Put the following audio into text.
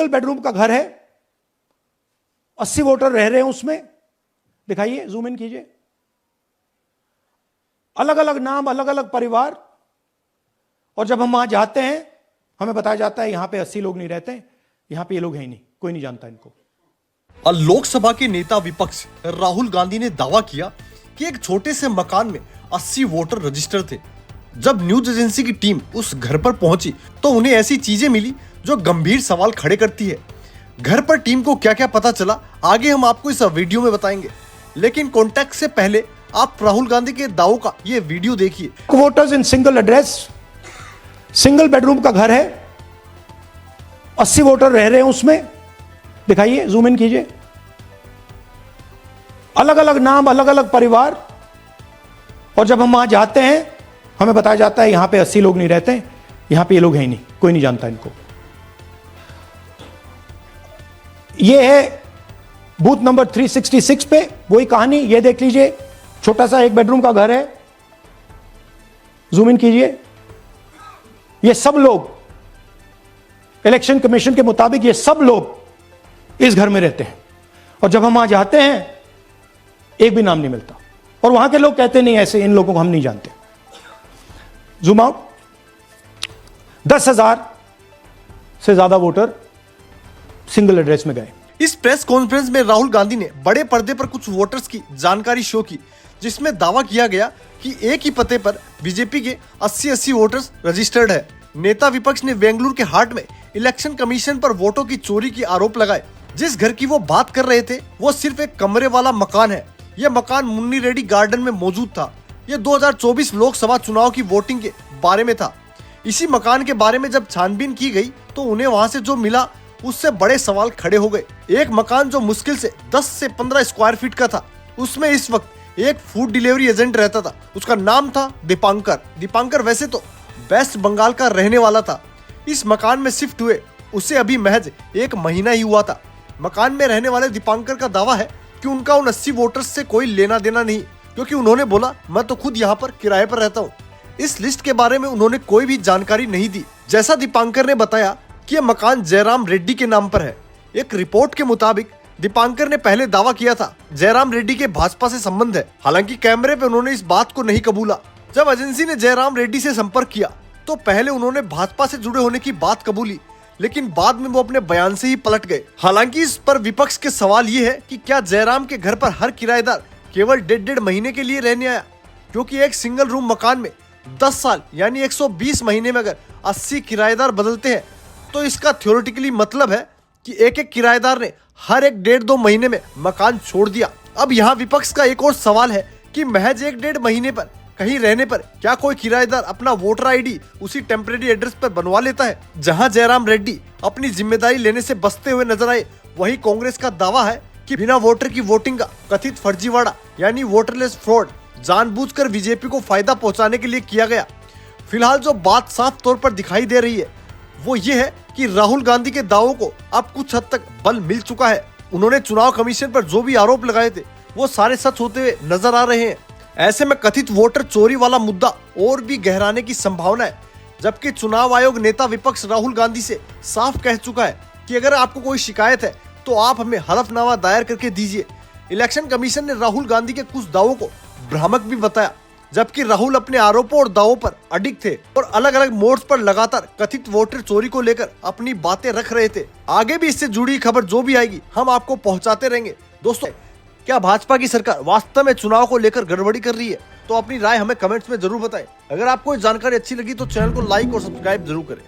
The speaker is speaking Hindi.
सिंगल बेडरूम का घर है, 80 वोटर रह रहे हैं उसमें। दिखाइए, जूम इन कीजिए। अलग अलग नाम, अलग अलग परिवार। और जब हम वहां जाते हैं हमें बताया जाता है यहां पे 80 लोग नहीं रहते, यहां पे ये लोग हैं ही नहीं, कोई नहीं जानता इनको। लोकसभा के नेता विपक्ष राहुल गांधी ने दावा किया कि एक छोटे से मकान में 80 वोटर रजिस्टर थे। जब न्यूज एजेंसी की टीम उस घर पर पहुंची तो उन्हें ऐसी चीजें मिली जो गंभीर सवाल खड़े करती है। घर पर टीम को क्या क्या पता चला, आगे हम आपको इस वीडियो में बताएंगे। लेकिन कॉन्टेक्ट से पहले आप राहुल गांधी के दावों का ये वीडियो देखिए। Voters in single address, single bedroom का घर है, 80 वोटर रह रहे हैं उसमें। दिखाइए, जूम इन कीजिए। अलग अलग नाम, अलग अलग परिवार। और जब हम वहां जाते हैं हमें बताया जाता है यहां पे 80 लोग नहीं रहते, यहां पे ये लोग हैं ही नहीं, कोई नहीं जानता इनको। ये है बूथ नंबर 366 पे वही कहानी। ये देख लीजिए, छोटा सा एक बेडरूम का घर है। जूम इन कीजिए। ये सब लोग इलेक्शन कमीशन के मुताबिक, ये सब लोग इस घर में रहते हैं। और जब हम वहां जाते हैं एक भी नाम नहीं मिलता, और वहां के लोग कहते नहीं ऐसे, इन लोगों को हम नहीं जानते। Zoom out. 10,000 से ज्यादा वोटर सिंगल एड्रेस में गए। इस प्रेस कॉन्फ्रेंस में राहुल गांधी ने बड़े पर्दे पर कुछ वोटर्स की जानकारी शो की, जिसमें दावा किया गया कि एक ही पते पर बीजेपी के 80 वोटर्स रजिस्टर्ड है। नेता विपक्ष ने बेंगलुरु के हाट में इलेक्शन कमीशन पर वोटों की चोरी की आरोप लगाए। जिस घर की वो बात कर रहे थे वो सिर्फ एक कमरे वाला मकान है। यह मकान मुन्नी रेड्डी गार्डन में मौजूद था। यह 2024 लोकसभा चुनाव की वोटिंग के बारे में था। इसी मकान के बारे में जब छानबीन की गई तो उन्हें वहां से जो मिला उससे बड़े सवाल खड़े हो गए। एक मकान जो मुश्किल से 10 से 15 स्क्वायर फीट का था, उसमें इस वक्त एक फूड डिलीवरी एजेंट रहता था। उसका नाम था दीपांकर। दीपांकर वैसे तो वेस्ट बंगाल का रहने वाला था। इस मकान में शिफ्ट हुए उसे अभी महज 1 महीना ही हुआ था। मकान में रहने वाले दीपांकर का दावा है कि उनका उन 80 वोटर्स से कोई लेना देना नहीं, क्योंकि उन्होंने बोला मैं तो खुद यहाँ पर किराए पर रहता हूँ। इस लिस्ट के बारे में उन्होंने कोई भी जानकारी नहीं दी। जैसा दीपांकर ने बताया कि यह मकान जयराम रेड्डी के नाम पर है। एक रिपोर्ट के मुताबिक दीपांकर ने पहले दावा किया था जयराम रेड्डी के भाजपा से संबंध है। हालांकि कैमरे पे उन्होंने इस बात को नहीं कबूला। जब एजेंसी ने जयराम रेड्डी से संपर्क किया तो पहले उन्होंने भाजपा से जुड़े होने की बात कबूली, लेकिन बाद में वो अपने बयान से ही पलट गए। हालांकि इस पर विपक्ष के सवाल ये है कि क्या जयराम के घर पर हर किराएदार केवल 1.5 महीने के लिए रहने आया, क्योंकि एक सिंगल रूम मकान में 10 साल यानी 120 महीने में अगर 80 किराएदार बदलते हैं तो इसका थ्योरेटिकली मतलब है कि एक एक किराएदार ने हर एक 1.5-2 महीने में मकान छोड़ दिया। अब यहाँ विपक्ष का एक और सवाल है कि महज 1-1.5 महीने पर कहीं रहने पर क्या कोई किराएदार अपना वोटर आईडी उसी टेम्परेरी एड्रेस पर बनवा लेता है जहां जयराम रेड्डी अपनी जिम्मेदारी लेने से बचते हुए नजर आए। वहीं कांग्रेस का दावा है कि बिना वोटर की वोटिंग का कथित फर्जीवाड़ा यानी वोटरलेस फ्रॉड जानबूझकर बीजेपी को फायदा पहुंचाने के लिए किया गया। फिलहाल जो बात साफ तौर पर दिखाई दे रही है वो ये है कि राहुल गांधी के दावों को अब कुछ हद तक बल मिल चुका है। उन्होंने चुनाव कमीशन पर जो भी आरोप लगाए थे वो सारे सच होते हुए नजर आ रहे हैं। ऐसे में कथित वोटर चोरी वाला मुद्दा और भी गहराने की संभावना है। जबकि चुनाव आयोग नेता विपक्ष राहुल गांधी से साफ कह चुका है कि अगर आपको कोई शिकायत है तो आप हमें हलफनामा दायर करके दीजिए। इलेक्शन कमीशन ने राहुल गांधी के कुछ दावों को भ्रामक भी बताया, जबकि राहुल अपने आरोपों और दावों पर अडिग थे और अलग अलग मोड्स पर लगातार कथित वोटर चोरी को लेकर अपनी बातें रख रहे थे। आगे भी इससे जुड़ी खबर जो भी आएगी हम आपको पहुंचाते रहेंगे। दोस्तों, क्या भाजपा की सरकार वास्तव में चुनाव को लेकर गड़बड़ी कर रही है? तो अपनी राय हमें कमेंट्स में जरूर बताएं। अगर आपको ये जानकारी अच्छी लगी तो चैनल को लाइक और सब्सक्राइब जरूर करें।